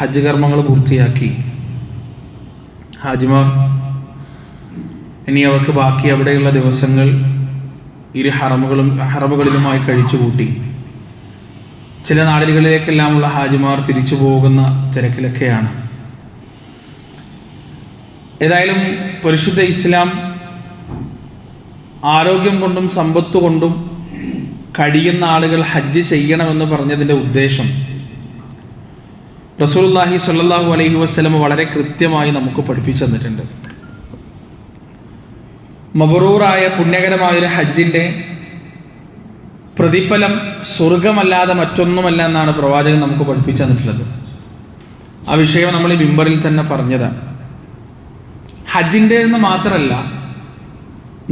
ഹജ്ജ് കർമ്മങ്ങൾ പൂർത്തിയാക്കി ഹാജിമാർ ഇനി അവർക്ക് ബാക്കി അവിടെയുള്ള ദിവസങ്ങൾ ഇരു ഹറമുകളിലുമായി കഴിച്ചുകൂട്ടി. ചില നാടുകളിലേക്കെല്ലാമുള്ള ഹാജിമാർ തിരിച്ചു പോകുന്ന തിരക്കിലൊക്കെയാണ്. ഏതായാലും പരിശുദ്ധ ഇസ്ലാം ആരോഗ്യം കൊണ്ടും സമ്പത്ത് കൊണ്ടും കഴിയുന്ന ആളുകൾ ഹജ്ജ് ചെയ്യണമെന്ന് പറഞ്ഞതിൻ്റെ ഉദ്ദേശം റസൂലുള്ളാഹി സ്വല്ലല്ലാഹു അലൈഹി വസല്ലം വളരെ കൃത്യമായി നമുക്ക് പഠിപ്പിച്ചു തന്നിട്ടുണ്ട്. മബ്റൂറായ പുണ്യകരമായൊരു ഹജ്ജിൻ്റെ പ്രതിഫലം സ്വർഗമല്ലാതെ മറ്റൊന്നുമല്ല എന്നാണ് പ്രവാചകൻ നമുക്ക് പഠിപ്പിച്ചു തന്നിട്ടുള്ളത്. ആ വിഷയം നമ്മൾ ഈ മിമ്പറിൽ തന്നെ പറഞ്ഞതാണ്. ഹജ്ജിൻ്റെ എന്ന് മാത്രമല്ല,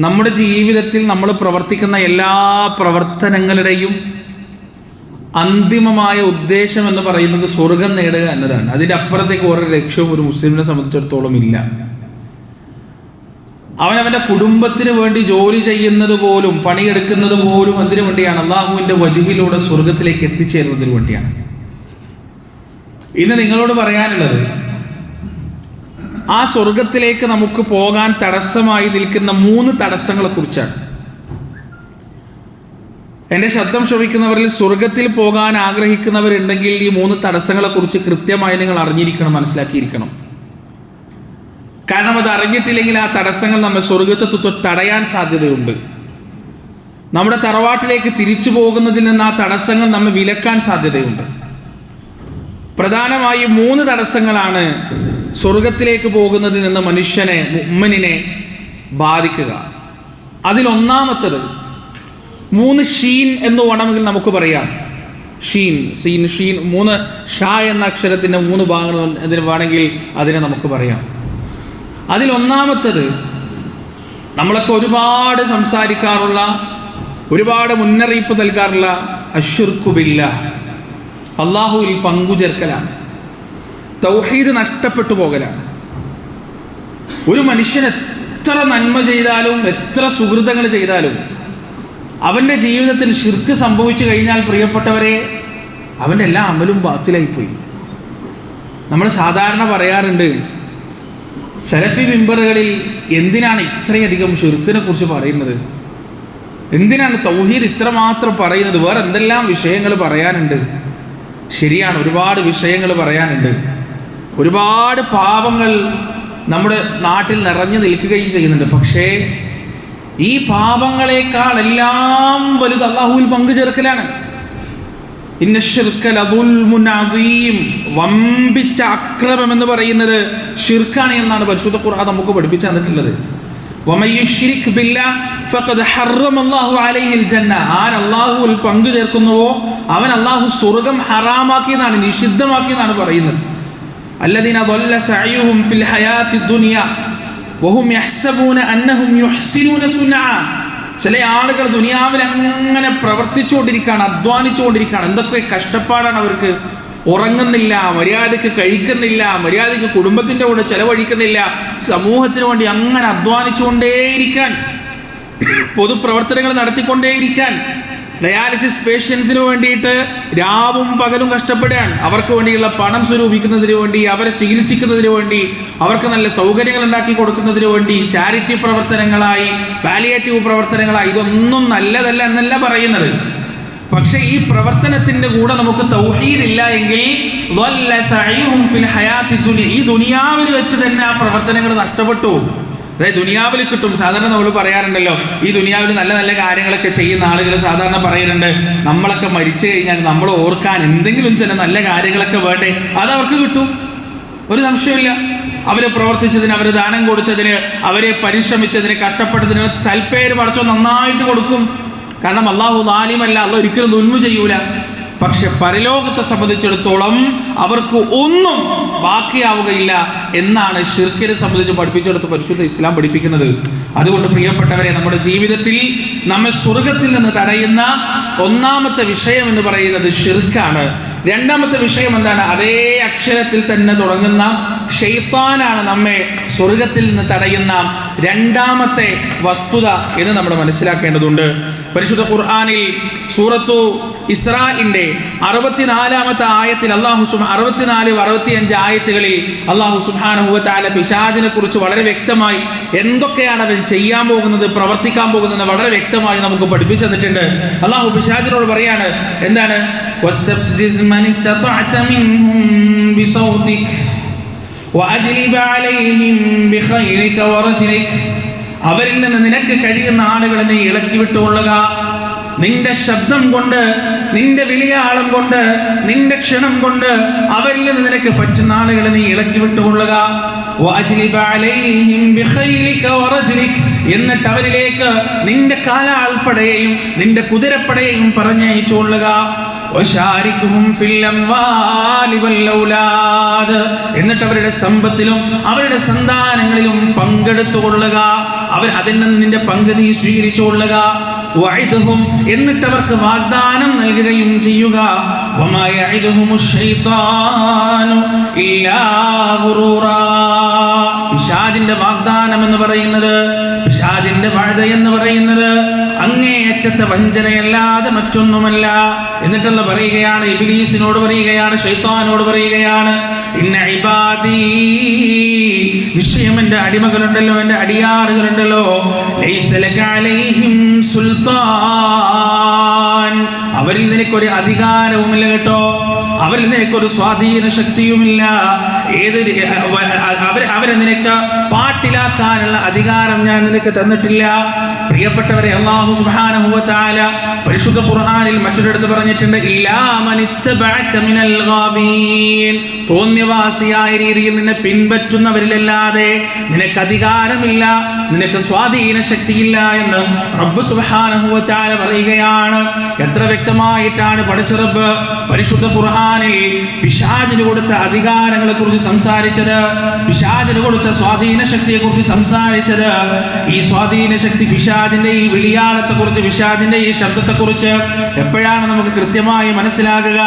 നമ്മുടെ ജീവിതത്തിൽ നമ്മൾ പ്രവർത്തിക്കുന്ന എല്ലാ പ്രവർത്തനങ്ങളുടെയും അന്തിമമായ ഉദ്ദേശം എന്ന് പറയുന്നത് സ്വർഗം നേടുക എന്നതാണ്. അതിൻ്റെ അപ്പുറത്തേക്ക് ഓരോ ലക്ഷ്യവും ഒരു മുസ്ലിമിനെ സംബന്ധിച്ചിടത്തോളം ഇല്ല. അവനവൻ്റെ കുടുംബത്തിന് വേണ്ടി ജോലി ചെയ്യുന്നത് പോലും, പണിയെടുക്കുന്നത് പോലും എന്തിനു വേണ്ടിയാണ്? അള്ളാഹുവിൻ്റെ വജ്ഹിലൂടെ സ്വർഗത്തിലേക്ക് എത്തിച്ചേരുന്നതിന് വേണ്ടിയാണ്. ഇന്ന് നിങ്ങളോട് പറയാനുള്ളത്, ആ സ്വർഗത്തിലേക്ക് നമുക്ക് പോകാൻ തടസ്സമായി നിൽക്കുന്ന 3 തടസ്സങ്ങളെ കുറിച്ചാണ്. എൻ്റെ ശബ്ദം ശ്രവിക്കുന്നവരിൽ സ്വർഗത്തിൽ പോകാൻ ആഗ്രഹിക്കുന്നവരുണ്ടെങ്കിൽ ഈ 3 തടസ്സങ്ങളെ കുറിച്ച് കൃത്യമായി നിങ്ങൾ അറിഞ്ഞിരിക്കണം, മനസ്സിലാക്കിയിരിക്കണം. കാരണം അത് അറിഞ്ഞിട്ടില്ലെങ്കിൽ ആ തടസ്സങ്ങൾ നമ്മെ സ്വർഗത്തെ തടയാൻ സാധ്യതയുണ്ട്. നമ്മുടെ തറവാട്ടിലേക്ക് തിരിച്ചു പോകുന്നതിൽ നിന്ന് ആ തടസ്സങ്ങൾ നമ്മെ വിലക്കാൻ സാധ്യതയുണ്ട്. പ്രധാനമായും 3 തടസ്സങ്ങളാണ് സ്വർഗത്തിലേക്ക് പോകുന്നതിൽ നിന്ന് മനുഷ്യനെ, മുഅ്മിനിനെ ബാധിക്കുക. അതിലൊന്നാമത്തത് 3 ഷീൻ എന്ന് വേണമെങ്കിൽ നമുക്ക് പറയാം. ഷീൻ, സീൻ, ഷീൻ, 3 ഷാ എന്ന അക്ഷരത്തിൻ്റെ 3 ഭാഗങ്ങൾ അതിന് വേണമെങ്കിൽ അതിനെ നമുക്ക് പറയാം. അതിലൊന്നാമത്തത് നമ്മളൊക്കെ ഒരുപാട് സംസാരിക്കാറുള്ള, ഒരുപാട് മുന്നറിയിപ്പ് നൽകാറുള്ള അശ്ശിർക്കു ബില്ലാഹ്, അള്ളാഹുവിൽ പങ്കുചേർക്കലാണ്. തൗഹീദ് നഷ്ടപ്പെട്ടു പോകലാണ്. ഒരു മനുഷ്യൻ എത്ര നന്മ ചെയ്താലും, എത്ര സുഹൃതങ്ങൾ ചെയ്താലും അവൻ്റെ ജീവിതത്തിൽ ശിർക്ക് സംഭവിച്ചു കഴിഞ്ഞാൽ, പ്രിയപ്പെട്ടവരെ, അവൻ്റെ എല്ലാ അമലും ബാത്തിലായിപ്പോയി. നമ്മൾ സാധാരണ പറയാറുണ്ട്, സലഫി മിമ്പറുകളിൽ എന്തിനാണ് ഇത്രയധികം ശിർക്കിനെ കുറിച്ച് പറയുന്നത്? എന്തിനാണ് തൗഹീദ് ഇത്രമാത്രം പറയുന്നത്? വേറെ എന്തെല്ലാം വിഷയങ്ങൾ പറയാനുണ്ട്. ശരിയാണ്, ഒരുപാട് വിഷയങ്ങൾ പറയാനുണ്ട്. ഒരുപാട് പാപങ്ങൾ നമ്മുടെ നാട്ടിൽ നിറഞ്ഞു നിൽക്കുകയും ചെയ്യുന്നുണ്ട്. പക്ഷേ ഈ പാപങ്ങളെക്കാൾ എല്ലാം വലുത് അല്ലാഹുവിൽ പങ്കുചേർക്കലാണ്. ഇന്ന ശിർക ലദുൽമുൻ അദീം, വമ്പിച്ച അക്രമം എന്ന് പറയുന്നത് ഷിർക്കാണ് എന്നാണ് പരിശുദ്ധ ഖുർആൻ നമുക്ക് പഠിപ്പിച്ചു തന്നിട്ടുള്ളത്. വമൻ യുശ്രിക് ബില്ലാഹ് ഫഖദ് ഹറമല്ലാഹു അലൈഹിൽ ജന്ന, ആൻ അല്ലാഹുവിൽ പങ്കു ചേർക്കുന്നുവോ അവൻ അല്ലാഹു സ്വർഗ്ഗം ഹറാമാക്കിയതാണ്, നിഷിദ്ധമാക്കിയതാണ് പറയുന്നത്. അല്ലദീന ضل സഅയുഹും ഫിൽ ഹയാത്തി ദുനിയ വഹും യഹ്സബൂന അന്നഹും യുഹ്സിനൂന സുനഅ. ചില ആളുകൾ ദുനിയാവിൽ അങ്ങനെ പ്രവർത്തിച്ചുകൊണ്ടിരിക്കുകയാണ്, അധ്വാനിച്ചുകൊണ്ടിരിക്കുകയാണ്. എന്തൊക്കെ കഷ്ടപ്പാടാണ് അവർക്ക്. ഉറങ്ങുന്നില്ല, മര്യാദയ്ക്ക് കഴിക്കുന്നില്ല, മര്യാദയ്ക്ക് കുടുംബത്തിൻ്റെ കൂടെ ചെലവഴിക്കുന്നില്ല, സമൂഹത്തിന് വേണ്ടി അങ്ങനെ അധ്വാനിച്ചുകൊണ്ടേയിരിക്കാൻ, പൊതുപ്രവർത്തനങ്ങൾ നടത്തിക്കൊണ്ടേയിരിക്കാൻ, ഡയാലിസിസ് പേഷ്യൻസിന് വേണ്ടിയിട്ട് രാവും പകലും കഷ്ടപ്പെടാൻ, അവർക്ക് വേണ്ടിയുള്ള പണം സ്വരൂപിക്കുന്നതിന് വേണ്ടി, അവരെ ചികിത്സിക്കുന്നതിന് വേണ്ടി, അവർക്ക് നല്ല സൗകര്യങ്ങൾ ഉണ്ടാക്കി കൊടുക്കുന്നതിന് വേണ്ടി, ചാരിറ്റി പ്രവർത്തനങ്ങളായി, പാലിയേറ്റീവ് പ്രവർത്തനങ്ങളായി, ഇതൊന്നും നല്ലതല്ല എന്നല്ല പറയുന്നത്. പക്ഷേ ഈ പ്രവർത്തനത്തിൻ്റെ കൂടെ നമുക്ക് തൗഹീദ് ഇല്ല എങ്കിൽ ഈ ദുനിയാവിൽ വെച്ച് തന്നെ ആ പ്രവർത്തനങ്ങൾ നഷ്ടപ്പെട്ടു. അതായത് ദുനിയാവിൽ കിട്ടും. സാധാരണ നമ്മൾ പറയാറുണ്ടല്ലോ, ഈ ദുനിയാവിൽ നല്ല നല്ല കാര്യങ്ങളൊക്കെ ചെയ്യുന്ന ആളുകൾ സാധാരണ പറയാറുണ്ട്, നമ്മളൊക്കെ മരിച്ചു കഴിഞ്ഞാൽ നമ്മൾ ഓർക്കാൻ എന്തെങ്കിലും ചില നല്ല കാര്യങ്ങളൊക്കെ വേണ്ടേ, അതവർക്ക് കിട്ടും, ഒരു സംശയമില്ല. അവർ പ്രവർത്തിച്ചതിന്, അവർ ദാനം കൊടുത്തതിന്, അവരെ പരിശ്രമിച്ചതിന്, കഷ്ടപ്പെട്ടതിന് സൽപ്പേര് പടച്ചോ നന്നായിട്ട് കൊടുക്കും. കാരണം അല്ലാഹു ദാലിമല്ല, അല്ലാഹു ഒരിക്കലും ദുൽമ ചെയ്യൂല. പക്ഷെ പരലോകത്തെ സംബന്ധിച്ചിടത്തോളം അവർക്ക് ഒന്നും ബാക്കിയാവുകയില്ല എന്നാണ് ഷിർക്കിനെ സംബന്ധിച്ച് പഠിപ്പിച്ചെടുത്ത് പരിശുദ്ധ ഇസ്ലാം പഠിപ്പിക്കുന്നത്. അതുകൊണ്ട് പ്രിയപ്പെട്ടവരെ, നമ്മുടെ ജീവിതത്തിൽ നമ്മെ സ്വർഗത്തിൽ നിന്ന് തടയുന്ന ഒന്നാമത്തെ വിഷയം എന്ന് പറയുന്നത് ഷിർക്കാണ്. രണ്ടാമത്തെ വിഷയം എന്താണ്? അതേ അക്ഷരത്തിൽ തന്നെ തുടങ്ങുന്ന ശൈത്താനാണ് നമ്മെ സ്വർഗത്തിൽ നിന്ന് തടയുന്ന രണ്ടാമത്തെ വസ്തുത എന്ന് നമ്മൾ മനസ്സിലാക്കേണ്ടതുണ്ട്. പരിശുദ്ധ ഖുർആനിൽ സൂറത്തു ഇസ്രാഇന്റെ 64-ാമത്തെ ആയത്തിൽ 64-65 ആയത്തുകളിൽ അല്ലാഹു സുബ്ഹാനഹു വ തആല പിശാചിനെ കുറിച്ച് വളരെ വ്യക്തമായി എന്തൊക്കെയാണ് അവൻ ചെയ്യാൻ പോകുന്നത്, പ്രവർത്തിക്കാൻ പോകുന്നത് വളരെ വ്യക്തമായി നമുക്ക് പഠിപ്പിച്ചു തന്നിട്ടുണ്ട്. അല്ലാഹു പിശാചിനോട് പറയാണ്, എന്താണ്? വസ്തഫ്സിസ് മൻ ഇസ്തതഅത മിൻഹും ബിസൗതിക് വഅജ്ലിബ് അലൈഹിം ബിഖൈലിക വറജ്ലിക്. അവരിൽ നിന്ന് നിനക്ക് കഴിയുന്ന ആളുകളെ നീ ഇളക്കി വിട്ടുകൊള്ളുക. നിന്റെ ശബ്ദം കൊണ്ട്, നിന്റെ വിളിയാളം കൊണ്ട്, നിന്റെ ക്ഷണം കൊണ്ട് അവരിൽ നിന്ന് നിനക്ക് പറ്റുന്ന ആളുകളെ നീ ഇളക്കി വിട്ടുകൊള്ളുക. വഅജ്ലിബ് അലൈഹിം ബിഖൈലിക വറജ്ലിക്. എന്നിട്ട് അവരിലേക്ക് നിന്റെ കാലാൾപ്പടയെയും നിന്റെ കുതിരപ്പടയെയും പറഞ്ഞയച്ചുകൊള്ളുക. വശാരിക്കുഹും ഫിൽ അംവാലി വൽ ഔലാദ്. എന്നിട്ട് അവരുടെ സമ്പത്തിലും അവരുടെ സന്താനങ്ങളിലും പങ്കെടുത്തുകൊള്ളുക. അവർ അതിൽ നിന്ന് നിന്റെ പങ്ക് നീ സ്വീകരിച്ചുകൊള്ളുക. വഇദ്ഹും. എന്നിട്ട് അവർക്ക് വാഗ്ദാനം നൽകുകയും ചെയ്യുക. വമാ യഇദുഹുമുശ് ശൈത്താനു ഇല്ലാ ഗുറൂറാ. പിശാചിന്റെ വാഗ്ദാനം എന്ന് പറയുന്നത്, പിശാചിന്റെ വഅദ എന്ന് പറയുന്നത് അങ്ങേയറ്റത്തെ വഞ്ചനയല്ലാതെ മറ്റൊന്നുമല്ല. എന്നിട്ടല്ല പറയുകയാണ്, ഇബ്ലീസിനോട് പറയുകയാണ്, ശൈത്താനോട് പറയുകയാണ്, ഇന്ന ഇബാദി, നിശ്ചയം എൻ്റെ അടിമകളുണ്ടല്ലോ, എൻ്റെ അടിയാറുകളുണ്ടല്ലോ, ലൈസ ലക അലൈഹിം സുൽത്താൻ. അവരിൽ നിനക്കൊരു അധികാരവുമില്ല കേട്ടോ, അവരിൽ നിനക്കൊരു സ്വാധീന ശക്തിയുമില്ല. അവരെ നിനക്ക് പാട്ടിലാക്കാനുള്ള അധികാരം ഞാൻ നിനക്ക് തന്നിട്ടില്ല. പ്രിയപ്പെട്ടവരെ, അല്ലാഹു സുബ്ഹാനഹു വ തആല പരിശുദ്ധ ഖുർആനിൽ മറ്റൊരിടത്ത് പറഞ്ഞിട്ടുണ്ട്, ഇല്ലാ മനിത്തബഅക മിനൽ ഗാബീൻ. തോന്നിയവാസിയായ രീതിയിൽ നിന്നെ പിൻപറ്റുന്നവരിലല്ലാതെ നിനക്ക് അധികാരമില്ല, നിനക്ക് സ്വാധീന ശക്തിയില്ല എന്ന് റബ്ബ് സുബ്ഹാനഹു വ തആല പറയുകയാണ്. എത്ര വ്യക്തമായിട്ടാണ് പടച്ച റബ്ബ് പരിശുദ്ധ ഖുർആനിൽ പിശാചിന് കൊടുത്ത അധികാരങ്ങളെ കുറിച്ച് സംസാരിച്ചത്, പിശാചിന് കൊടുത്ത സ്വാധീന ശക്തിയെ കുറിച്ച് സംസാരിച്ചത്. ഈ സ്വാധീന ശക്തി, പിശാചിന്റെ ഈ വിളിയാളത്തെ കുറിച്ച്, പിശാചിന്റെ ഈ ശബ്ദത്തെ കുറിച്ച് എപ്പോഴാണ് നമുക്ക് കൃത്യമായി മനസ്സിലാകുക?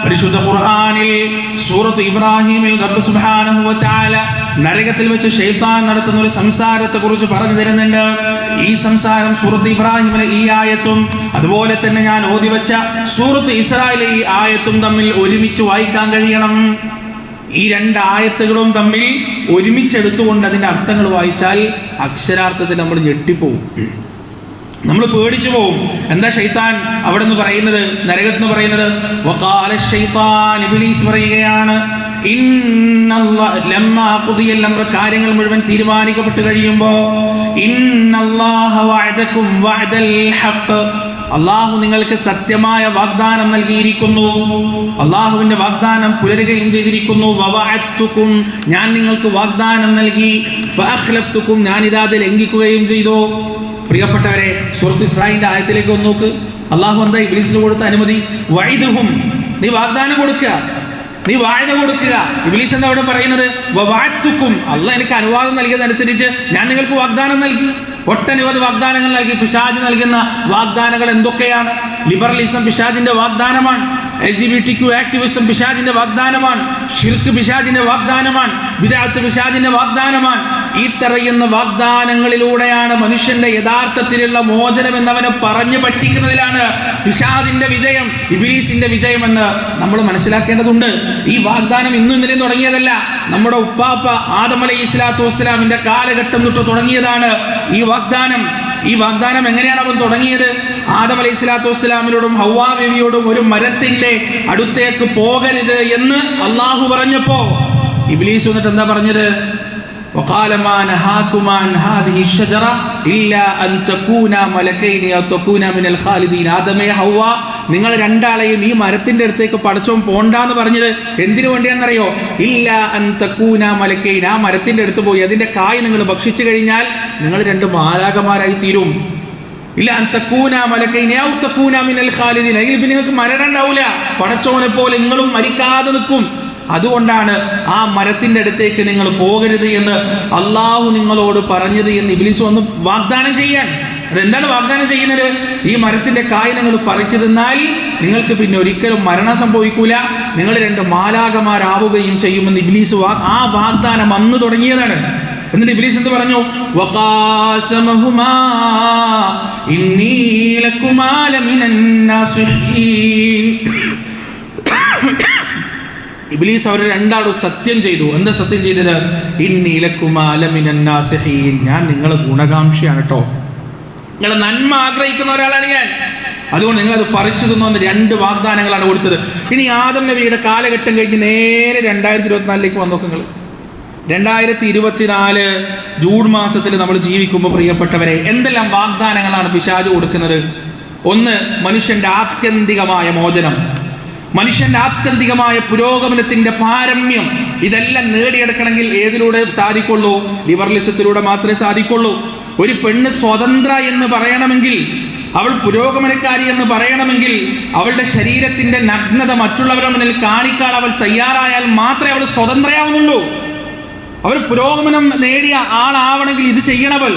പരിശുദ്ധ ഖുർആനിൽ സൂറത്ത് ഇബ്രാഹിമിൽ റബ്ബ് സുബ്ഹാനഹു വ തആല നരകത്തിൽ വെച്ച് ശൈത്താൻ നടത്തുന്ന ഒരു സംസാരത്തെ കുറിച്ച് പറഞ്ഞു തരുന്നുണ്ട്. ഈ സംസാരം സൂറത്ത് ഇബ്രാഹിമിലെ ഈ ആയത്തും അതുപോലെ തന്നെ ഞാൻ ഓതി വെച്ച സൂറത്ത് ഇസ്രായിലെ ഈ ആയത്തും തമ്മിൽ ഒരുമിച്ച് വായിക്കാൻ കഴിയണം. ഈ രണ്ട് ആയത്തുകളും തമ്മിൽ ഒരുമിച്ചെടുത്തുകൊണ്ട് അതിൻ്റെ അർത്ഥങ്ങൾ വായിച്ചാൽ അക്ഷരാർത്ഥത്തിൽ നമ്മൾ ഞെട്ടിപ്പോവും, നമ്മൾ പേടിച്ചു പോവും. എന്താ ശൈത്താൻ അവിടെ നിന്ന് പറയുന്നത്, നരകത്ത് നിന്ന് പറയുന്നത്? വഖാല ശൈത്താൻ, ഇബ്ലീസ് പറയുകയാണ്, ലമ്മാ ഖുദിയൽ അംർ, കാര്യങ്ങൾ മുഴുവൻ തീരുമാനിക്കപ്പെട്ട് കഴിയുമ്പോൾ, ഇന്നല്ലാഹ വഅദകും വഅദൽ ഹഖ്, അള്ളാഹു നിങ്ങൾക്ക് സത്യമായ വാഗ്ദാനം നൽകിയിരിക്കുന്നു, അള്ളാഹുവിന്റെ വാഗ്ദാനം പുലരുകയും ചെയ്തിരിക്കുന്നു. വവഅദ്തുകും, ഞാൻ നിങ്ങൾക്ക് വാഗ്ദാനം നൽകി. ഫഅഖ്ലഫ്തുകും, ഞാൻ ഇതാത് ലംഘിക്കുകയും ചെയ്തു. പ്രിയപ്പെട്ടവരെ, സൂറത്ത് ഇസ്രായിലിന്റെ ആയത്തിലേക്ക് ഒന്ന് നോക്ക്. അള്ളാഹു എന്താ ഇബ്ലീസിന് കൊടുത്ത അനുമതി? വഇദ്ഹും, നീ വാഗ്ദാനം കൊടുക്കുക, നീ വായന കൊടുക്കുക. ഇബ്ലീസ് എന്താ അവിടെ പറയുന്നത്? വവഅദ്തുകും, അള്ളാഹ് എനിക്ക് അനുവാദം നൽകിയതനുസരിച്ച് ഞാൻ നിങ്ങൾക്ക് വാഗ്ദാനം നൽകി. ഒട്ടനവധി വാഗ്ദാനങ്ങൾ നൽകി. പിശാച് നൽകുന്ന വാഗ്ദാനങ്ങൾ എന്തൊക്കെയാണ്? ലിബറലിസം പിശാചിന്റെ വാഗ്ദാനമാണ്, LGBTQ ആക്ടിവിസം പിശാചിന്റെ വാഗ്ദാനമാണ്, ഷിർക്ക് പിശാചിന്റെ വാഗ്ദാനമാണ്, ബിദ്അത്ത് പിശാചിന്റെ വാഗ്ദാനമാണ്. ഈ പറയുന്ന വാഗ്ദാനങ്ങളിലൂടെയാണ് മനുഷ്യന്റെ യഥാർത്ഥത്തിലുള്ള മോചനം എന്നവനെ പറഞ്ഞു പറ്റിക്കുന്നതിലാണ് പിശാചിന്റെ വിജയം, ഇബ്ലീസിന്റെ വിജയം എന്ന് നമ്മൾ മനസ്സിലാക്കേണ്ടതുണ്ട്. ഈ വാഗ്ദാനം ഇന്നും ഇന്നലെയും തുടങ്ങിയതല്ല. നമ്മുടെ ഉപ്പാപ്പ ആദം അലൈഹിസ്സലാത്തു വസ്സലാമിന്റെ കാലഘട്ടം തൊട്ട് തുടങ്ങിയതാണ് ഈ വാഗ്ദാനം. ഈ വാഗ്ദാനം എങ്ങനെയാണ് അവൻ തുടങ്ങിയത്? ആദം അലൈഹിസ്സലാത്തു വസ്സലാമിനോടും ഹവ്വാ ബീവിയോടും ഒരു മരത്തിന്റെ അടുത്തേക്ക് പോകരുത് എന്ന് അള്ളാഹു പറഞ്ഞപ്പോ ഇബ്ലീസ് വന്നിട്ട് എന്താ പറഞ്ഞത്? وقال ما نهاكما عن هذه الشجرة إلا أن تكونا ملكين أو تكونا من الخالدين. ആദമേ ഹവ്വ, നിങ്ങൾ രണ്ടാളെയും ഈ മരത്തിന്റെ അടുത്തേക്ക് പടച്ചോൻ പോണ്ടാന്ന് പറഞ്ഞത് എന്തിനു വേണ്ടിയാണെന്നറിയോ? ഇല്ല അൻ തകൂന മലക്കൈൻ, ആ മരത്തിന്റെ അടുത്ത് പോയി അതിന്റെ കായ് നിങ്ങൾ ഭക്ഷിച്ചു കഴിഞ്ഞാൽ നിങ്ങൾ രണ്ട് മാലാഖമാരായി തീരും. ഇല്ല അൻ തകൂന മലക്കൈൻ ഔ തകൂന മിനൽ ഖാലിദീൻ, അല്ലെങ്കിൽ പിന്നെ നിങ്ങൾക്ക് മരണം ഉണ്ടാവില്ല, പടച്ചോനെ പോലെ നിങ്ങളും മരിക്കാതെ നിൽക്കും. അതുകൊണ്ടാണ് ആ മരത്തിന്റെ അടുത്തേക്ക് നിങ്ങൾ പോകരുത് എന്ന് അള്ളാഹു നിങ്ങളോട് പറഞ്ഞത് എന്ന് ഇബ്ലീസ് വന്ന് വാഗ്ദാനം ചെയ്യാൻ. അതെന്താണ് വാഗ്ദാനം ചെയ്യുന്നത്? ഈ മരത്തിന്റെ കായ് നിങ്ങൾ പറിച്ചു തിന്നാൽ നിങ്ങൾക്ക് പിന്നെ ഒരിക്കലും മരണം സംഭവിക്കൂല, നിങ്ങൾ 2 മാലാഖമാരാവുകയും ചെയ്യുമെന്ന് ഇബ്ലീസ് ആ വാഗ്ദാനം അന്ന് തുടങ്ങിയതാണ്. എന്നിട്ട് ഇബ്ലീസ് എന്ത് പറഞ്ഞു? വഖാസമഹുമാ ഇന്നി ലകുമാ ലമിനൻ നാസിഹീൻ. ഇബ്ലീസ് അവർ രണ്ടാളും സത്യം ചെയ്തു. എന്താ സത്യം ചെയ്തത്? ഇന്നി ലകുമാ ലമിനൻ നാസിഹീൻ, ഞാൻ നിങ്ങളെ ഗുണകാംക്ഷയാണ് കേട്ടോ, നിങ്ങളെ നന്മ ആഗ്രഹിക്കുന്ന ഒരാളാണ് ഞാൻ, അതുകൊണ്ട് നിങ്ങളത് പറിച്ചു തിന്നോന്ന് 2 വാഗ്ദാനങ്ങളാണ് കൊടുത്തത്. ഇനി ആദം നബിയുടെ കാലഘട്ടം കഴിഞ്ഞ് നേരെ 2024 വന്നു നോക്കുക. 2024 ജൂൺ മാസത്തിൽ നമ്മൾ ജീവിക്കുമ്പോൾ പ്രിയപ്പെട്ടവരെ, എന്തെല്ലാം വാഗ്ദാനങ്ങളാണ് പിശാച് കൊടുക്കുന്നത്? ഒന്ന്, മനുഷ്യന്റെ ആത്യന്തികമായ മോചനം, മനുഷ്യന്റെ ആത്യന്തികമായ പുരോഗമനത്തിന്റെ പാരമ്യം. ഇതെല്ലാം നേടിയെടുക്കണമെങ്കിൽ ഏതിലൂടെ സാധിക്കുള്ളൂ? ലിബറലിസത്തിലൂടെ മാത്രമേ സാധിക്കുള്ളൂ. ഒരു പെണ്ണ് സ്വതന്ത്ര എന്ന് പറയണമെങ്കിൽ, അവൾ പുരോഗമനക്കാരി എന്ന് പറയണമെങ്കിൽ, അവളുടെ ശരീരത്തിന്റെ നഗ്നത മറ്റുള്ളവരുടെ മുന്നിൽ കാണിക്കാൻ അവൾ തയ്യാറായാൽ മാത്രമേ അവൾ സ്വതന്ത്രയാവുന്നുള്ളൂ. അവർ പുരോഗമനം നേടിയ ആളാവണമെങ്കിൽ ഇത് ചെയ്യണവൾ.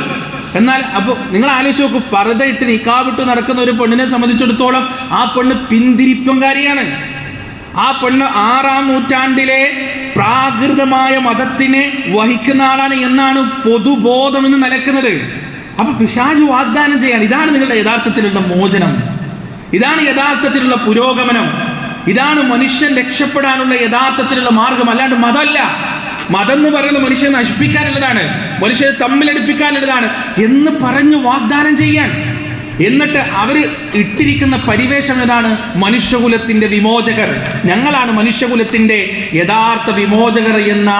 എന്നാൽ അപ്പോൾ നിങ്ങൾ ആലോചിച്ച് നോക്കൂ, പർദ്ദയിട്ട് നിക്കാബിട്ട് നടക്കുന്ന ഒരു പെണ്ണിനെ സംബന്ധിച്ചിടത്തോളം ആ പെണ്ണ് പിന്തിരിപ്പംകാരിയാണ്. ആ പെണ്ണ് 6-ാം നൂറ്റാണ്ടിലെ പ്രാകൃതമായ മതത്തിനെ വഹിക്കുന്ന ആളാണ് എന്നാണ് പൊതുബോധം എന്ന് നിലക്കുന്നത്. അപ്പൊ പിശാച് വാഗ്ദാനം ചെയ്യാണ്, ഇതാണ് നിങ്ങളുടെ യഥാർത്ഥത്തിലുള്ള മോചനം, ഇതാണ് യഥാർത്ഥത്തിലുള്ള പുരോഗമനം, ഇതാണ് മനുഷ്യൻ രക്ഷപ്പെടാനുള്ള യഥാർത്ഥത്തിലുള്ള മാർഗം, അല്ലാണ്ട് മതമല്ല. മതം എന്ന് പറയുന്നത് മനുഷ്യനെ നശിപ്പിക്കാനുള്ളതാണ്, മനുഷ്യരെ തമ്മിലടിപ്പിക്കാനുള്ളതാണ് എന്ന് പറഞ്ഞു വാഗ്ദാനം ചെയ്യാൻ. എന്നിട്ട് അവർ ഇട്ടിരിക്കുന്ന പരിവേഷം ഏതാണ്? മനുഷ്യകുലത്തിന്റെ വിമോചകർ, ഞങ്ങളാണ് മനുഷ്യകുലത്തിന്റെ യഥാർത്ഥ വിമോചകർ എന്ന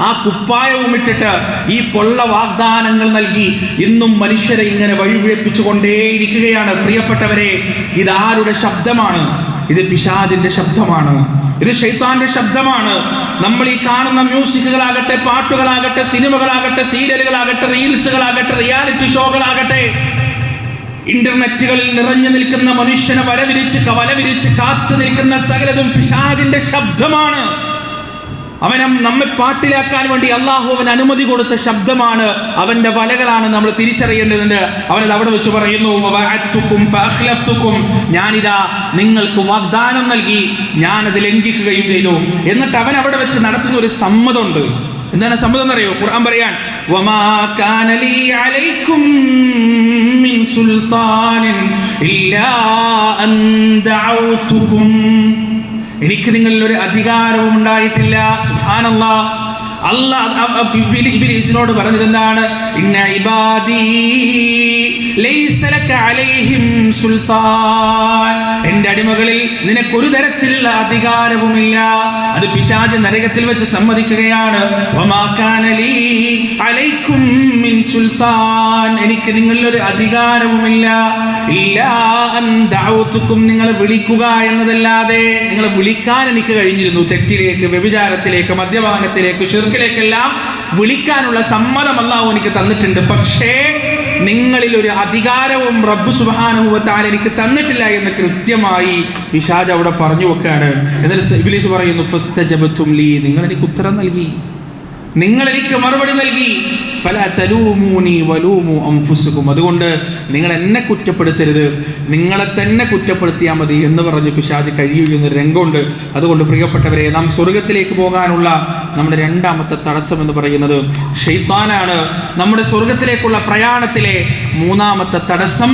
ആ കുപ്പായവും ഇട്ടിട്ട് ഈ പൊള്ള വാഗ്ദാനങ്ങൾ നൽകി ഇന്നും മനുഷ്യരെ ഇങ്ങനെ വഴിപിഴപ്പിച്ചുകൊണ്ടേയിരിക്കുകയാണ്. പ്രിയപ്പെട്ടവരെ, ഇതാരുടെ ശബ്ദമാണ്? ഇത് പിശാചിന്റെ ശബ്ദമാണ്, ഇത് ശൈത്താന്റെ ശബ്ദമാണ്. നമ്മൾ ഈ കാണുന്ന മ്യൂസിക്കുകളാകട്ടെ, പാട്ടുകളാകട്ടെ, സിനിമകളാകട്ടെ, സീരിയലുകളാകട്ടെ, റീൽസുകളാകട്ടെ, റിയാലിറ്റി ഷോകളാകട്ടെ, ഇന്റർനെറ്റുകളിൽ നിറഞ്ഞു നിൽക്കുന്ന മനുഷ്യനെ വലവിരിച്ച് കാത്തു നിൽക്കുന്ന സകലതും പിശാചിന്റെ ശബ്ദമാണ്. നമ്മെ പാട്ടിലാക്കാൻ വേണ്ടി അള്ളാഹു അവൻ അനുമതി കൊടുത്ത ശബ്ദമാണ്, അവന്റെ വലകളാണ് നമ്മൾ തിരിച്ചറിയേണ്ടതുണ്ട്. അവനത് അവിടെ വെച്ച് പറയുന്നു, ഞാനിതാ നിങ്ങൾക്ക് വാഗ്ദാനം നൽകി, ഞാനത് ലംഘിക്കുകയും ചെയ്തു. എന്നിട്ട് അവൻ അവിടെ വെച്ച് നടത്തുന്ന ഒരു സമ്മതമുണ്ട്. എന്താണ് സമ്മതം എന്നറിയോ? ഖുർആൻ പറയാൻ, വമാ കാന ലീ അലൈക്കും മിൻ സുൽത്താനിൻ ഇല്ലാ അൻ ദഅൗതുകും, എനിക്ക് നിങ്ങളിൽ ഒരു അധികാരവും ഉണ്ടായിട്ടില്ല. സുബ്ഹാനല്ലാഹ്. അല്ലാഹ് ഇബ്ലീസിനോട് പറഞ്ഞത് എന്താണ്? ഇന്ന ഇബാദി ലൈസ ലക അലൈഹിം സുൽത്താൻ, എൻ്റെ അടിമകളിൽ നിനക്കൊരു തരത്തിലുള്ള അധികാരവുമില്ല. അത് പിശാച് നരകത്തിൽ വെച്ച് സമ്മതിക്കുകയാണ്. വമാ കാന ലീ അലൈക്കും മിൻ സുൽത്താൻ, എനിക്ക് നിങ്ങളിൽ ഒരു അധികാരവുമില്ല. ഇല്ലാ അൻ ദഅൗതുകും, നിങ്ങളെ വിളിക്കുക എന്നതല്ലാതെ. നിങ്ങളെ വിളിക്കാൻ എനിക്ക് കഴിഞ്ഞിരുന്നു, തെറ്റിലേക്ക്, വ്യഭിചാരത്തിലേക്ക്, മദ്യപാനത്തിലേക്ക്, ശിർക്കിലേക്കെല്ലാം വിളിക്കാനുള്ള സമ്മതം അല്ലാഹു എനിക്ക് തന്നിട്ടുണ്ട്. പക്ഷേ നിങ്ങളിൽ ഒരു അധികാരവും റബ്ബ് സുബ്ഹാനഹു വ തആല എനിക്ക് തന്നിട്ടില്ല എന്ന് കൃത്യമായി പിശാച് അവിടെ പറഞ്ഞു വെക്കാണ്. എന്നിട്ട് ഇബ്ലീസ് പറയുന്നു, ഫസ്തജബതും ലീ, നിങ്ങൾ എനിക്ക് ഉത്തരം നൽകി, നിങ്ങൾ എനിക്ക് മറുപടി നൽകി. ഫലാ തലൂമൂനി വലൂമു അൻഫുസകും, അതുകൊണ്ട് നിങ്ങൾ എന്നെ കുറ്റപ്പെടുത്തരുത്, നിങ്ങളെ തന്നെ കുറ്റപ്പെടുത്തിയാൽ മതി എന്ന് പറഞ്ഞ് പിശാച് കഴിയുന്ന രംഗമുണ്ട്. അതുകൊണ്ട് പ്രിയപ്പെട്ടവരെ, നാം സ്വർഗത്തിലേക്ക് പോകാനുള്ള നമ്മുടെ 2ാമത്തെ തടസ്സം എന്ന് പറയുന്നത് ശൈത്താനാണ്. നമ്മുടെ സ്വർഗത്തിലേക്കുള്ള പ്രയാണത്തിലെ 3ാമത്തെ തടസ്സം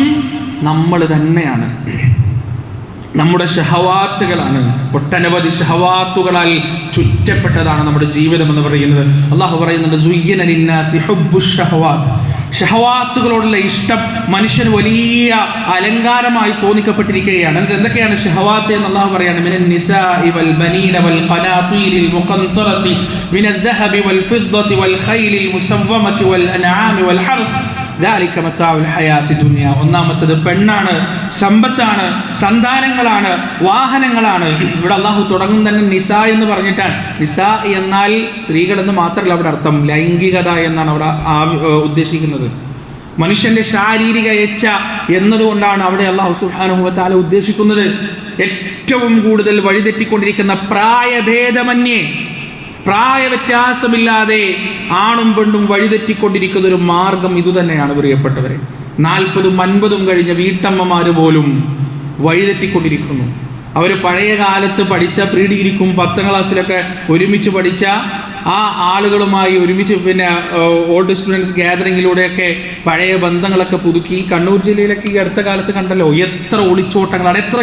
നമ്മൾ തന്നെയാണ്, നമ്മുടെ ഷഹവാത്തുകളാണ്. ഒട്ടനവധി ഷഹവാത്തുകളാൽ ചുറ്റപ്പെട്ടതാണ് നമ്മുടെ ജീവിതം എന്ന് പറയുന്നത്. അള്ളാഹു പറയുന്നുണ്ട്, സുയ്യിന ലിന്നാസി ഹുബ്ബുശ് ഷഹവാത്ത്, ഷഹവാത്തുകളോടുള്ള ഇഷ്ടം മനുഷ്യന് വലിയ അലങ്കാരമായി തോന്നിക്കപ്പെട്ടിരിക്കുകയാണ്. എന്നിട്ട് എന്തൊക്കെയാണ് ഷഹവാത്ത് എന്ന് അള്ളാഹു പറയാണ്? മിനൻ നിസാഇ വൽ ബനീന വൽ ഖനാതീരിൽ മുഖന്തറതി മിനൽ ദഹബി വൽ ഫിദ്ദതി വൽ ഖൈലിൽ മുസവ്വമതി വൽ അൻആമി വൽ ഹർസ് ദാലിക മതാഉൽ ഹയാത്തി ദുനിയ. ഒന്നാമത്തേത് പെണ്ണാണ്, സമ്പത്താണ്, സന്താനങ്ങളാണ്, വാഹനങ്ങളാണ്. ഇവിടെ അള്ളാഹു തുടങ്ങും തന്നെ നിസാ എന്ന് പറഞ്ഞിട്ടാണ്. നിസാ എന്നാൽ സ്ത്രീകൾ എന്ന് മാത്രമല്ല അവിടെ അർത്ഥം, ലൈംഗികത എന്നാണ് അവിടെ ഉദ്ദേശിക്കുന്നത്. മനുഷ്യന്റെ ശാരീരിക ഇച്ഛ എന്നതുകൊണ്ടാണ് അവിടെ അള്ളാഹു സുബ്ഹാനഹു വ തആല ഉദ്ദേശിക്കുന്നത്. ഏറ്റവും കൂടുതൽ വഴിതെറ്റിക്കൊണ്ടിരിക്കുന്ന പ്രായഭേദമന്യേ, പ്രായ വ്യത്യാസമില്ലാതെ ആണും പെണ്ണും വഴിതെറ്റിക്കൊണ്ടിരിക്കുന്ന ഒരു മാർഗം ഇതുതന്നെയാണ് പ്രിയപ്പെട്ടവരെ. 40ഉം 50ഉം കഴിഞ്ഞ വീട്ടമ്മമാർ പോലും വഴിതെറ്റിക്കൊണ്ടിരിക്കുന്നു. അവർ പഴയ കാലത്ത് പഠിച്ച പ്രീ ഡിഗ്രിക്കും 10ാം ക്ലാസ്സിലൊക്കെ ഒരുമിച്ച് പഠിച്ച ആ ആളുകളുമായി ഒരുമിച്ച് ഓൾഡ് സ്റ്റുഡൻസ് ഗ്യാതറിങ്ങിലൂടെയൊക്കെ പഴയ ബന്ധങ്ങളൊക്കെ പുതുക്കി. കണ്ണൂർ ജില്ലയിലൊക്കെ ഈ അടുത്ത കാലത്ത് കണ്ടല്ലോ എത്ര ഒളിച്ചോട്ടങ്ങളാണ്, എത്ര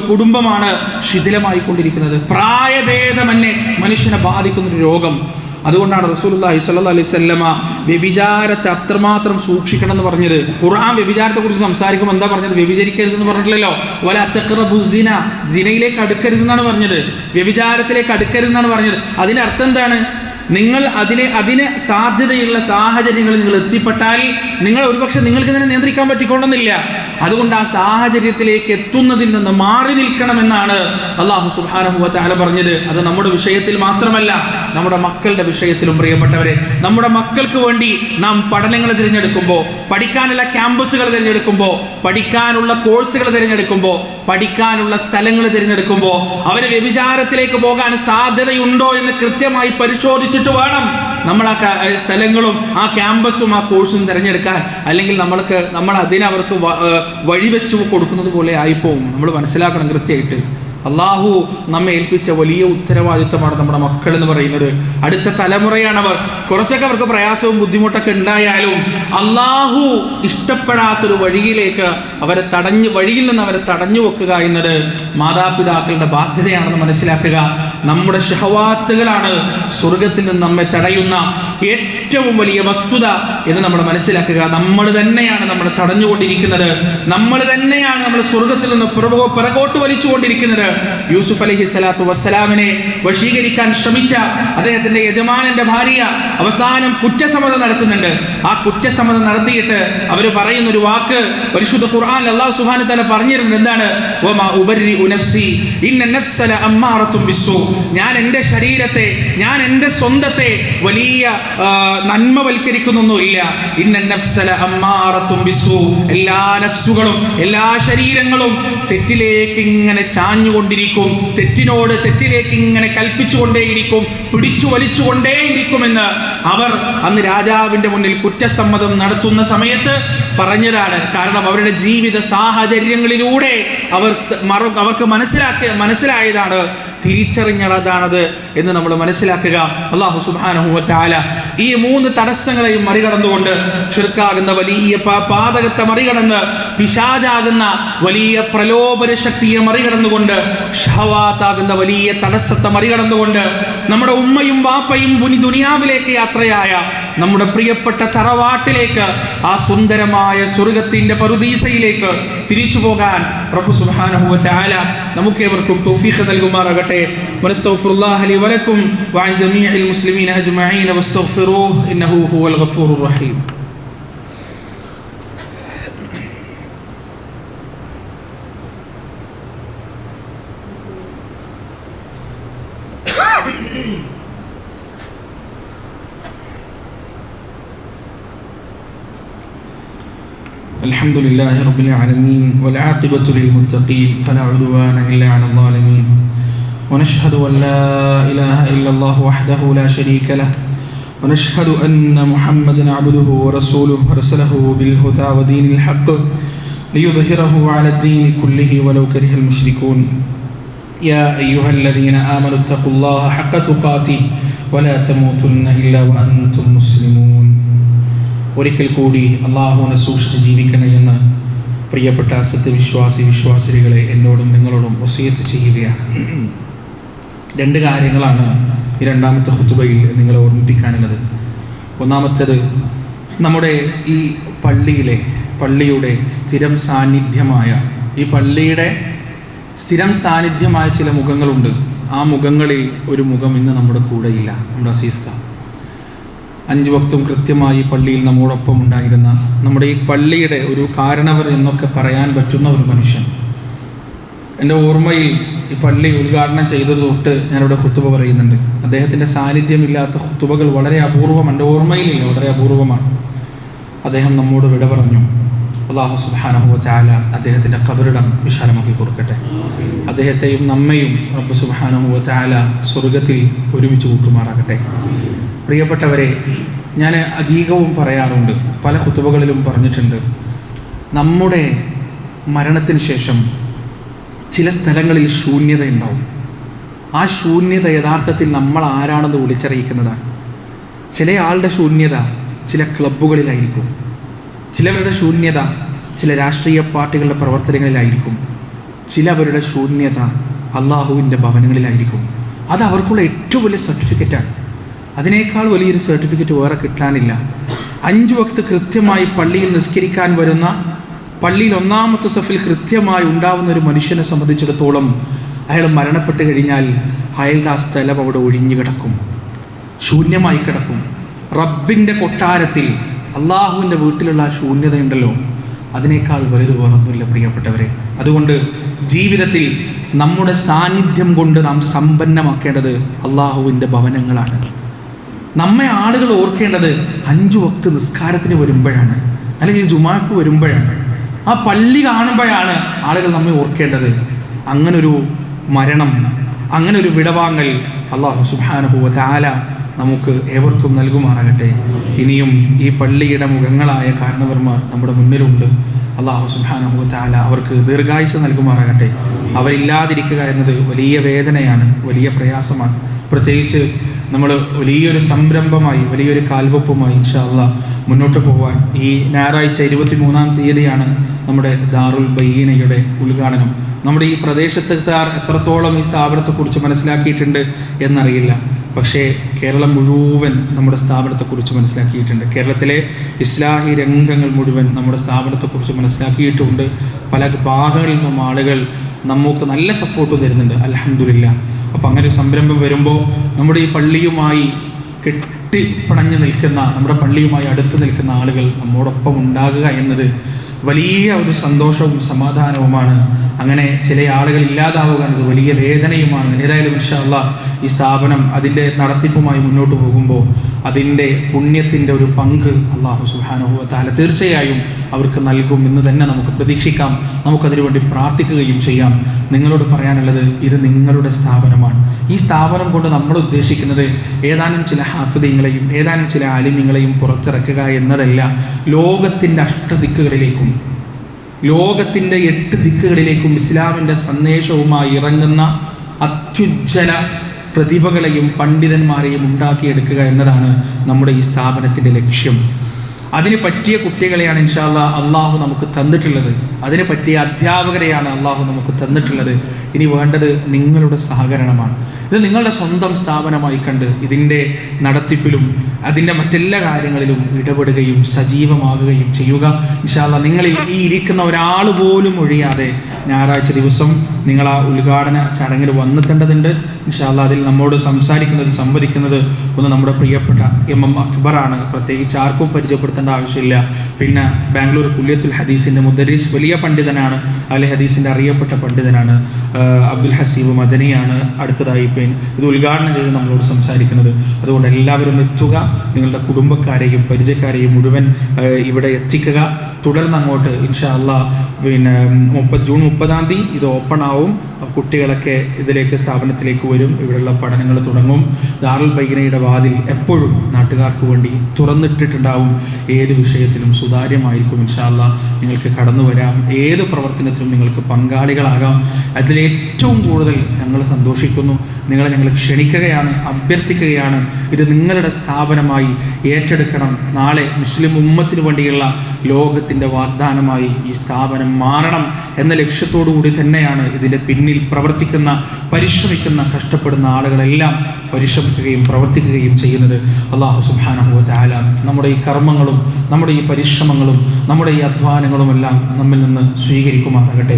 കുടുംബമാണ് ശിഥിലമായിക്കൊണ്ടിരിക്കുന്നത്. പ്രായഭേദമന്യേ മനുഷ്യനെ ബാധിക്കുന്നൊരു രോഗം. അതുകൊണ്ടാണ് റസൂലുള്ളാഹി സ്വല്ലല്ലാഹു അലൈഹി വസല്ലമ വ്യഭിചാരത്തെ അത്രമാത്രം സൂക്ഷിക്കണം എന്ന് പറഞ്ഞത്. ഖുർആൻ വ്യഭിചാരത്തെക്കുറിച്ച് സംസാരിക്കുമ്പോൾ എന്താ പറഞ്ഞത്? വ്യഭിചരിക്കരുതെന്ന് പറഞ്ഞിട്ടില്ലല്ലോ. വലാ തഖ്റബു സിന, സിനയിലേക്ക് അടുക്കരുതെന്നാണ് പറഞ്ഞത്, വ്യഭിചാരത്തിലേക്ക് അടുക്കരുതെന്നാണ് പറഞ്ഞത്. അതിൻ്റെ അർത്ഥം എന്താണ്? നിങ്ങൾ അതിന് സാധ്യതയുള്ള സാഹചര്യങ്ങളിൽ നിങ്ങൾ എത്തിപ്പെട്ടാൽ നിങ്ങൾ ഒരുപക്ഷെ നിങ്ങൾക്ക് തന്നെ നിയന്ത്രിക്കാൻ പറ്റിക്കൊള്ളുന്നില്ല. അതുകൊണ്ട് ആ സാഹചര്യത്തിലേക്ക് എത്തുന്നതിൽ നിന്ന് മാറി നിൽക്കണമെന്നാണ് അല്ലാഹു സുബ്ഹാനഹു വ തആല പറഞ്ഞത്. അത് നമ്മുടെ വിഷയത്തിൽ മാത്രമല്ല, നമ്മുടെ മക്കളുടെ വിഷയത്തിലും. പ്രിയപ്പെട്ടവരെ, നമ്മുടെ മക്കൾക്ക് വേണ്ടി നാം പഠനങ്ങൾ തിരഞ്ഞെടുക്കുമ്പോൾ, പഠിക്കാനുള്ള ക്യാമ്പസുകൾ തിരഞ്ഞെടുക്കുമ്പോൾ, പഠിക്കാനുള്ള കോഴ്സുകൾ തിരഞ്ഞെടുക്കുമ്പോൾ, പഠിക്കാനുള്ള സ്ഥലങ്ങൾ തിരഞ്ഞെടുക്കുമ്പോൾ അവരെ വ്യഭിചാരത്തിലേക്ക് പോകാൻ സാധ്യതയുണ്ടോ എന്ന് കൃത്യമായി പരിശോധിച്ചിട്ട് വേണം നമ്മൾ ആ സ്ഥലങ്ങളും ആ ക്യാമ്പസും ആ കോഴ്സും തിരഞ്ഞെടുക്കാൻ. അല്ലെങ്കിൽ നമ്മൾ അതിനവർക്ക് വഴിവെച്ച് കൊടുക്കുന്നത് പോലെ ആയിപ്പോവും. നമ്മൾ മനസ്സിലാക്കണം കൃത്യമായിട്ട്. അള്ളാഹു നമ്മെ ഏൽപ്പിച്ച വലിയ ഉത്തരവാദിത്തമാണ് നമ്മുടെ മക്കൾ എന്ന് പറയുന്നത്. അടുത്ത തലമുറയാണവർ. കുറച്ചൊക്കെ അവർക്ക് പ്രയാസവും ബുദ്ധിമുട്ടൊക്കെ ഉണ്ടായാലും അള്ളാഹു ഇഷ്ടപ്പെടാത്തൊരു വഴിയിലേക്ക് വഴിയിൽ നിന്ന് അവരെ തടഞ്ഞു വെക്കുക എന്നത് മാതാപിതാക്കളുടെ ബാധ്യതയാണെന്ന് മനസ്സിലാക്കുക. നമ്മുടെ ഷഹവാത്തുകളാണ് സ്വർഗത്തിൽ നിന്ന് നമ്മെ തടയുന്ന ഏറ്റവും വലിയ വസ്തുത എന്ന് നമ്മൾ മനസ്സിലാക്കുക. നമ്മൾ തന്നെയാണ് നമ്മളെ തടഞ്ഞുകൊണ്ടിരിക്കുന്നത്. നമ്മൾ തന്നെയാണ് നമ്മൾ സ്വർഗത്തിൽ നിന്ന് പിറകോട്ട് വലിച്ചുകൊണ്ടിരിക്കുന്നത്. യൂസുഫ് അലൈഹി സ്വലാത്തു വസ്സലാമിനെ വശീകരിക്കാൻ ശ്രമിച്ച അദ്ദേഹത്തിന്റെ യജമാനന്റെ ഭാര്യ അവസാനം കുറ്റസമ്മതം നടത്തുന്നുണ്ട്. ആ കുറ്റസമ്മതം നടത്തിയിട്ട് അവർ പറയുന്നൊരു വാക്ക് പരിശുദ്ധ ഖുർആനിൽ അല്ലാഹു സുബ്ഹാനഹു വ തആല പറഞ്ഞിരുന്നത് എന്താണ്? വമാ ഉബർരിഉ നഫ്സി ഇന്ന നഫ്സ ലഅമ്മാറത്തും ബിസ്സൂ. ഞാൻ എൻ്റെ ശരീരത്തെ, ഞാൻ എൻ്റെ സ്വന്തത്തെ വലിയ നന്മവൽക്കരിക്കുന്നൊന്നുമില്ല. ഇന്ന നഫ്സ ലഅമ്മാറത്തും ബിസ്സൂ. എല്ലാ നഫ്സുകളും എല്ലാ ശരീരങ്ങളും തെറ്റിലേക്ക് ഇങ്ങനെ ചാഞ്ഞുകൊണ്ടിരിക്കും. തെറ്റിലേക്ക് ഇങ്ങനെ കൽപ്പിച്ചുകൊണ്ടേയിരിക്കും, പിടിച്ചു വലിച്ചുകൊണ്ടേയിരിക്കുമെന്ന് അവർ അന്ന് രാജാവിൻ്റെ മുന്നിൽ കുറ്റസമ്മതം നടത്തുന്ന സമയത്ത് പറഞ്ഞതാണ്. കാരണം അവരുടെ ജീവിത സാഹചര്യങ്ങളിലൂടെ അവർക്ക് മനസ്സിലായതാണ്, തിരിച്ചറിഞ്ഞതാണത് എന്ന് നമ്മൾ മനസ്സിലാക്കുക. അല്ലാഹു സുബ്ഹാനഹു വ തആല ഈ 3 തടസ്സങ്ങളെയും മറികടന്നുകൊണ്ട്, ശിർക്കാകുന്ന വലിയ പാതകത്തെ മറികടന്ന്, പിശാചാകുന്ന വലിയ പ്രലോഭന ശക്തിയെ മറികടന്നുകൊണ്ട്, ഷഹവാത്താകുന്ന വലിയ തടസ്സത്തെ മറികടന്നുകൊണ്ട്, നമ്മുടെ ഉമ്മയും വാപ്പയും ദുനിയാവിലേക്ക് യാത്രയായ നമ്മുടെ പ്രിയപ്പെട്ട തറവാട്ടിലേക്ക്, ആ സുന്ദരമായ സ്വർഗത്തിന്റെ പറുദീസയിലേക്ക് തിരിച്ചു പോകാൻ റബ്ബ് സുബ്ഹാനഹു വ തആല നമുക്കേവർക്കും തൗഫീഖ് നൽകുമാറാകട്ടെ. വനസ്തഗ്ഫിറുല്ലാഹ ലി വലക്കും വഅൻ ജമീഇൽ മുസ്ലിമീന അജ്മഈൻ വസ്തഗ്ഫിറൂഹു ഇന്നഹു ഹുവൽ ഗഫൂറുർ റഹീം. الحمد لله رب العالمين والعاقبة للمتقين فلا عدوان إلا على الظالمين ونشهد أن لا إله إلا الله وحده لا شريك له ونشهد أن محمدا عبده ورسوله أرسله بالهدى ودين الحق ليظهره على الدين كله ولو كره المشركون يا أيها الذين آمنوا اتقوا الله حق تقاته ولا تموتن إلا وأنتم مسلمون. ഒരിക്കൽ കൂടി അള്ളാഹുവിനെ സൂക്ഷിച്ച് ജീവിക്കണേ എന്ന് പ്രിയപ്പെട്ട വിശ്വാസികളെ എന്നോടും നിങ്ങളോടും വസിയത്ത് ചെയ്യുകയാണ്. 2 കാര്യങ്ങളാണ് ഈ 2ാമത്തെ ഖുതുബയിൽ നിങ്ങളെ ഓർമ്മിപ്പിക്കാനുള്ളത്. ഒന്നാമത്തേത്, നമ്മുടെ ഈ പള്ളിയുടെ സ്ഥിരം സാന്നിധ്യമായ, ഈ പള്ളിയുടെ സ്ഥിരം സാന്നിധ്യമായ ചില മുഖങ്ങളുണ്ട്. ആ മുഖങ്ങളിൽ ഒരു മുഖം ഇന്ന് നമ്മുടെ കൂടെയില്ല. നമ്മുടെ അസീസ്ക 5 വക്തും കൃത്യമായി പള്ളിയിൽ നമ്മോടൊപ്പം ഉണ്ടായിരുന്ന, നമ്മുടെ ഈ പള്ളിയുടെ ഒരു കാരണവർ എന്നൊക്കെ പറയാൻ പറ്റുന്ന ഒരു മനുഷ്യൻ. എൻ്റെ ഓർമ്മയിൽ ഈ പള്ളി ഉദ്ഘാടനം ചെയ്തത് തൊട്ട് ഞാനിവിടെ ഖുതുബ പറയുന്നുണ്ട്. അദ്ദേഹത്തിൻ്റെ സാന്നിധ്യമില്ലാത്ത ഖുതുബകൾ വളരെ അപൂർവം, എൻ്റെ ഓർമ്മയിലില്ല, വളരെ അപൂർവമാണ്. അദ്ദേഹം നമ്മോട് വിട പറഞ്ഞു. അല്ലാഹു സുബ്ഹാനഹു വ തആല അദ്ദേഹത്തിൻ്റെ ഖബറിടം വിശാലമാക്കി കൊടുക്കട്ടെ. അദ്ദേഹത്തെയും നമ്മയും റബ്ബ് സുബ്ഹാനഹു വ തആല സ്വർഗത്തിൽ ഒരുമിച്ച് കൂട്ടുമാറാകട്ടെ. പ്രിയപ്പെട്ടവരെ, ഞാൻ അധികവും പറയാറുണ്ട്, പല ഖുതുബകളിലും പറഞ്ഞിട്ടുണ്ട്, നമ്മുടെ മരണത്തിന് ശേഷം ചില സ്ഥലങ്ങളിൽ ശൂന്യത ഉണ്ടാവും. ആ ശൂന്യത യഥാർത്ഥത്തിൽ നമ്മൾ ആരാണെന്ന് വിളിച്ചറിയിക്കുന്നതാണ്. ചില ആളുടെ ശൂന്യത ചില ക്ലബ്ബുകളിലായിരിക്കും, ചിലവരുടെ ശൂന്യത ചില രാഷ്ട്രീയ പാർട്ടികളുടെ പ്രവർത്തനങ്ങളിലായിരിക്കും, ചിലവരുടെ ശൂന്യത അള്ളാഹുവിൻ്റെ ഭവനങ്ങളിലായിരിക്കും. അത് അവർക്കുള്ള ഏറ്റവും വലിയ സർട്ടിഫിക്കറ്റാണ്. അതിനേക്കാൾ വലിയൊരു സർട്ടിഫിക്കറ്റ് വേറെ കിട്ടാനില്ല. 5 വക്ത് കൃത്യമായി പള്ളിയിൽ നിസ്കരിക്കാൻ വരുന്ന, പള്ളിയിൽ 1-ാമത്തെ സഫിൽ കൃത്യമായി ഉണ്ടാവുന്ന ഒരു മനുഷ്യനെ സംബന്ധിച്ചിടത്തോളം അയാൾ മരണപ്പെട്ട് കഴിഞ്ഞാൽ അയാളുടെ ആ സ്ഥലം അവിടെ ഒഴിഞ്ഞു കിടക്കും, ശൂന്യമായി കിടക്കും. റബ്ബിൻ്റെ കൊട്ടാരത്തിൽ അള്ളാഹുവിൻ്റെ വീട്ടിലുള്ള ആ ശൂന്യതയുണ്ടല്ലോ, അതിനേക്കാൾ വലുത് വേറൊന്നുമില്ല പ്രിയപ്പെട്ടവരെ. അതുകൊണ്ട് ജീവിതത്തിൽ നമ്മുടെ സാന്നിധ്യം കൊണ്ട് നാം സമ്പന്നമാക്കേണ്ടത് അള്ളാഹുവിൻ്റെ ഭവനങ്ങളാണ്. നമ്മെ ആളുകൾ ഓർക്കേണ്ടത് 5 വക്ത് നിസ്കാരത്തിന് വരുമ്പോഴാണ്, അല്ലെങ്കിൽ ജുമാക്ക് വരുമ്പോഴാണ്, ആ പള്ളി കാണുമ്പോഴാണ് ആളുകൾ നമ്മെ ഓർക്കേണ്ടത്. അങ്ങനൊരു മരണം, അങ്ങനൊരു വിടവാങ്ങൽ അല്ലാഹു സുബ്ഹാനഹു വ തആല നമുക്ക് ഏവർക്കും നൽകുമാറാകട്ടെ. ഇനിയും ഈ പള്ളിയുടെ മുഖങ്ങളായ കാരണവർമാർ നമ്മുടെ മുന്നിലുണ്ട്. അല്ലാഹു സുബ്ഹാനഹു വ തആല അവർക്ക് ദീർഘായുസ്സ് നൽകുമാറാകട്ടെ. അവരില്ലാതിരിക്കുക എന്നത് വലിയ വേദനയാണ്, വലിയ പ്രയാസമാണ്. പ്രത്യേകിച്ച് നമ്മൾ വലിയൊരു സംരംഭമായി, വലിയൊരു കാൽവെപ്പുമായി ഇൻഷാ അല്ലാഹ് മുന്നോട്ട് പോകാൻ ഈ ഞായറാഴ്ച 23-ാം തീയതിയാണ് നമ്മുടെ ദാറുൽ ബയ്യീനയുടെ ഉദ്ഘാടനം. നമ്മുടെ ഈ പ്രദേശത്തുകാർ എത്രത്തോളം ഈ സ്ഥാപനത്തെക്കുറിച്ച് മനസ്സിലാക്കിയിട്ടുണ്ട് എന്നറിയില്ല, പക്ഷേ കേരളം മുഴുവൻ നമ്മുടെ സ്ഥാപനത്തെക്കുറിച്ച് മനസ്സിലാക്കിയിട്ടുണ്ട്. കേരളത്തിലെ ഇസ്ലാഹി രംഗങ്ങൾ മുഴുവൻ നമ്മുടെ സ്ഥാപനത്തെക്കുറിച്ച് മനസ്സിലാക്കിയിട്ടുണ്ട്. പല ഭാഗങ്ങളിൽ നിന്നും ആളുകൾ നമുക്ക് നല്ല സപ്പോർട്ട് തരുന്നുണ്ട്, അൽഹംദുലില്ലാ. അപ്പോൾ അങ്ങനെ ഒരു സംരംഭം വരുമ്പോൾ നമ്മുടെ ഈ പള്ളിയുമായി കെട്ടിപ്പണഞ്ഞ് നിൽക്കുന്ന, നമ്മുടെ പള്ളിയുമായി അടുത്ത് നിൽക്കുന്ന ആളുകൾ നമ്മോടൊപ്പം ഉണ്ടാകുക എന്നത് വലിയ ഒരു സന്തോഷവും സമാധാനവുമാണ്. അങ്ങനെ ചില ആളുകൾ ഇല്ലാതാവുക എന്നത് വലിയ വേദനയുമാണ്. ഏതായാലും ഇൻഷാ അല്ലാഹ് ഈ സ്ഥാപനം അതിൻ്റെ നടത്തിപ്പുമായി മുന്നോട്ട് പോകുമ്പോൾ അതിൻ്റെ പുണ്യത്തിൻ്റെ ഒരു പങ്ക് അല്ലാഹു സുബ്ഹാനഹു വ തആല തീർച്ചയായും അവർക്ക് നൽകും എന്ന് തന്നെ നമുക്ക് പ്രതീക്ഷിക്കാം. നമുക്കതിനു വേണ്ടി പ്രാർത്ഥിക്കുകയും ചെയ്യാം. നിങ്ങളോട് പറയാനുള്ളത്, ഇത് നിങ്ങളുടെ സ്ഥാപനമാണ്. ഈ സ്ഥാപനം കൊണ്ട് നമ്മൾ ഉദ്ദേശിക്കുന്നത് ഏതാനും ചില ഹാഫിദീങ്ങളെയും ഏതാനും ചില ആലിമീങ്ങളെയും പുറത്തിറക്കുക എന്നതല്ല. ലോകത്തിൻ്റെ അഷ്ടദിക്കുകളിലേക്കും ലോകത്തിൻ്റെ 8 ദിക്കുകളിലേക്കും ഇസ്ലാമിൻ്റെ സന്ദേശവുമായി ഇറങ്ങുന്ന അത്യുജ്വല പ്രതിഭകളെയും പണ്ഡിതന്മാരെയും ഉണ്ടാക്കിയെടുക്കുക എന്നതാണ് നമ്മുടെ ഈ സ്ഥാപനത്തിൻ്റെ ലക്ഷ്യം. അതിന് പറ്റിയ കുട്ടികളെയാണ് ഇൻഷാ അല്ലാഹ് അള്ളാഹു നമുക്ക് തന്നിട്ടുള്ളത്. അതിന് പറ്റിയ അധ്യാപകരെയാണ് അള്ളാഹു നമുക്ക് തന്നിട്ടുള്ളത്. ഇനി വേണ്ടത് നിങ്ങളുടെ സഹകരണമാണ്. ഇത് നിങ്ങളുടെ സ്വന്തം സ്ഥാപനമായി കണ്ട് ഇതിൻ്റെ നടത്തിപ്പിലും അതിൻ്റെ മറ്റെല്ലാ കാര്യങ്ങളിലും ഇടപെടുകയും സജീവമാകുകയും ചെയ്യുക. ഇൻഷാ അല്ലാഹ് നിങ്ങളിൽ ഈ ഇരിക്കുന്ന ഒരാൾ പോലും ഒഴിയാതെ ഞായറാഴ്ച ദിവസം നിങ്ങൾ ആ ഉദ്ഘാടന ചടങ്ങിൽ വന്നെത്തേണ്ടതുണ്ട്. ഇൻഷാ അല്ലാഹ് അതിൽ നമ്മോട് സംവദിക്കുന്നത് ഒന്ന് നമ്മുടെ പ്രിയപ്പെട്ട MM അക്ബറാണ്. പ്രത്യേകിച്ച് ആർക്കും പരിചയപ്പെടുത്തേണ്ട ആവശ്യമില്ല. പിന്നെ ബാംഗ്ലൂർ കുല്യത്തുൽ ഹദീസിൻ്റെ മുദരിസ്, വലിയ പണ്ഡിതനാണ്, അൽ ഹദീസിൻ്റെ അറിയപ്പെട്ട പണ്ഡിതനാണ്. അബ്ദുൽ ഹസീബ് മദനിയാണ് അടുത്തതായി ഇത് ഉദ്ഘാടനം ചെയ്ത് നമ്മളോട് സംസാരിക്കുന്നത്. അതുകൊണ്ട് എല്ലാവരും എത്തുക, നിങ്ങളുടെ കുടുംബക്കാരെയും പരിചയക്കാരെയും മുഴുവൻ ഇവിടെ എത്തിക്കുക. തുടർന്ന് അങ്ങോട്ട് ഇൻഷാ അല്ലാഹ് ജൂൺ 30-ാം തീയതി ഇത് ഓപ്പൺ ആവും. കുട്ടികളൊക്കെ ഇതിലേക്ക് സ്ഥാപനത്തിലേക്ക് വരും, ഇവിടെയുള്ള പഠനങ്ങൾ തുടങ്ങും. ദാറുൽ ബയ്യീനയുടെ വാതിൽ എപ്പോഴും നാട്ടുകാർക്ക് വേണ്ടി തുറന്നിട്ടിട്ടുണ്ടാവും. ഏത് വിഷയത്തിലും സുതാര്യമായിരിക്കും ഇൻഷാ അല്ലാഹ്. നിങ്ങൾക്ക് കടന്നു വരാം, ഏത് പ്രവർത്തനത്തിലും നിങ്ങൾക്ക് പങ്കാളികളാകാം. അതിലേറ്റവും കൂടുതൽ ഞങ്ങൾ സന്തോഷിക്കുന്നു. നിങ്ങളെ ഞങ്ങൾ ക്ഷണിക്കുകയാണ്, അഭ്യർത്ഥിക്കുകയാണ്. ഇത് നിങ്ങളുടെ സ്ഥാപനമായി ഏറ്റെടുക്കണം. നാളെ മുസ്ലിം ഉമ്മത്തിന് വേണ്ടിയുള്ള ലോകത്തിൻ്റെ വാഗ്ദാനമായി ഈ സ്ഥാപനം മാറണം എന്ന ലക്ഷ്യത്തോടു കൂടി തന്നെയാണ് ഇതിൻ്റെ പിന്നിൽ പ്രവർത്തിക്കുന്ന, പരിശ്രമിക്കുന്ന, കഷ്ടപ്പെടുന്ന ആളുകളെല്ലാം പരിശ്രമിക്കുകയും പ്രവർത്തിക്കുകയും ചെയ്യുന്നത്. അല്ലാഹു സുബ്ഹാനഹു വ തആല നമ്മുടെ ഈ കർമ്മങ്ങളും നമ്മുടെ ഈ പരിശ്രമങ്ങളും നമ്മുടെ ഈ അധ്വാനങ്ങളുമെല്ലാം നമ്മിൽ നിന്ന് സ്വീകരിക്കുമാറാകട്ടെ.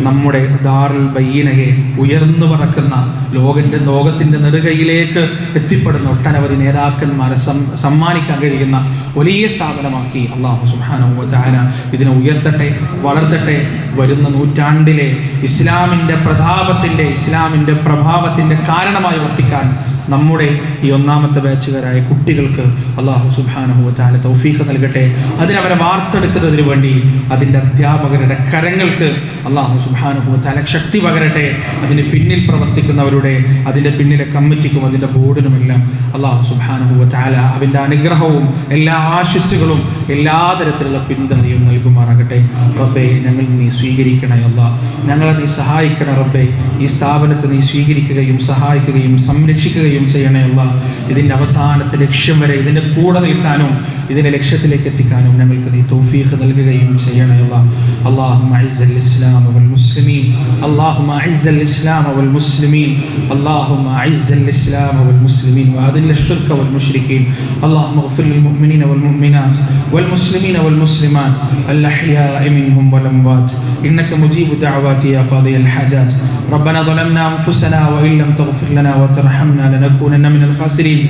നമ്മുടെ ദാറുൽ ബയ്യീനയെ ഉയർന്നു പറക്കുന്ന ലോകത്തിൻ്റെ നെറുകയിലേക്ക് എത്തിപ്പെടുന്ന ഒട്ടനവധി നേതാക്കന്മാരെ സമ്മാനിക്കാൻ കഴിയുന്ന വലിയ സ്ഥാപനമാക്കി അല്ലാഹു സുബ്ഹാനഹു വ തആല ഇതിനെ ഉയർത്തട്ടെ, വളർത്തട്ടെ. വരുന്ന നൂറ്റാണ്ടിലെ ഇസ്ലാമിൻ്റെ പ്രതാപത്തിൻ്റെ, ഇസ്ലാമിൻ്റെ പ്രഭാവത്തിൻ്റെ കാരണമായി വർത്തിക്കാൻ നമ്മുടെ ഈ ഒന്നാമത്തെ ബാച്ചുകാരായ കുട്ടികൾക്ക് അല്ലാഹു സുബ്ഹാനഹു വ തആല തൗഫീഖ് നൽകട്ടെ. അതിനവരെ വാർത്തെടുക്കുന്നതിന് വേണ്ടി അതിൻ്റെ അധ്യാപകരുടെ കരങ്ങൾക്ക് അല്ലാഹു സുബ്ഹാനഹു വ തആല ശക്തി പകരട്ടെ. അതിന് പിന്നിൽ പ്രവർത്തിക്കുന്നവരുടെ, അതിൻ്റെ പിന്നിലെ കമ്മിറ്റിക്കും അതിൻ്റെ ബോർഡിനുമെല്ലാം അല്ലാഹു സുബ്ഹാനഹു വ തആല അവൻ്റെ അനുഗ്രഹവും എല്ലാ ആശിസ്സുകളും എല്ലാ തരത്തിലുള്ള പിന്തുണയും നൽകുമാറാകട്ടെ. റബ്ബേ, ഞങ്ങൾ നീ സ്വീകരിക്കണേ അല്ലാ, ഞങ്ങളെ നീ സഹായിക്കണേ റബ്ബേ. ഈ സ്ഥാപനത്തെ നീ സ്വീകരിക്കുകയും സഹായിക്കുകയും സംരക്ഷിക്കുകയും ചെയ്യണേ അല്ലാ. ഇതിൻ്റെ അവസാനത്തെ ലക്ഷ്യം വരെ ഇതിൻ്റെ കൂടെ നിൽക്കാനും ഇതിൻ്റെ ലക്ഷ്യത്തിലേക്ക് എത്തിക്കാനും ഞങ്ങൾക്ക് നീ തൗഫീഖ് നൽകുകയും ചെയ്യണേ അല്ലാ. اللهم اعز الاسلام والمسلمين اللهم اعز الاسلام والمسلمين اللهم اعز الاسلام والمسلمين واذل الشرك والمشركين اللهم اغفر للمؤمنين والمؤمنات والمسلمين والمسلمات الاحياء منهم والاموات انك مجيب الدعوات يا قاضي الحاجات. ربنا ظلمنا انفسنا وان لم تغفر لنا وترحمنا لنكونن من الخاسرين.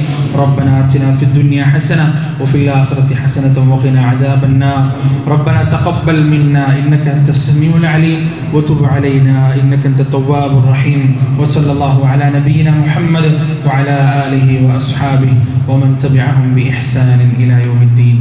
ربنا آتنا في الدنيا حسنة وفي الآخرة حسنة وقنا عذاب النار. ربنا تقبل منا إنك أنت السميع العليم وتب علينا إنك أنت التواب الرحيم. وصلى الله على نبينا محمد وعلى آله وأصحابه ومن تبعهم بإحسان إلى يوم الدين.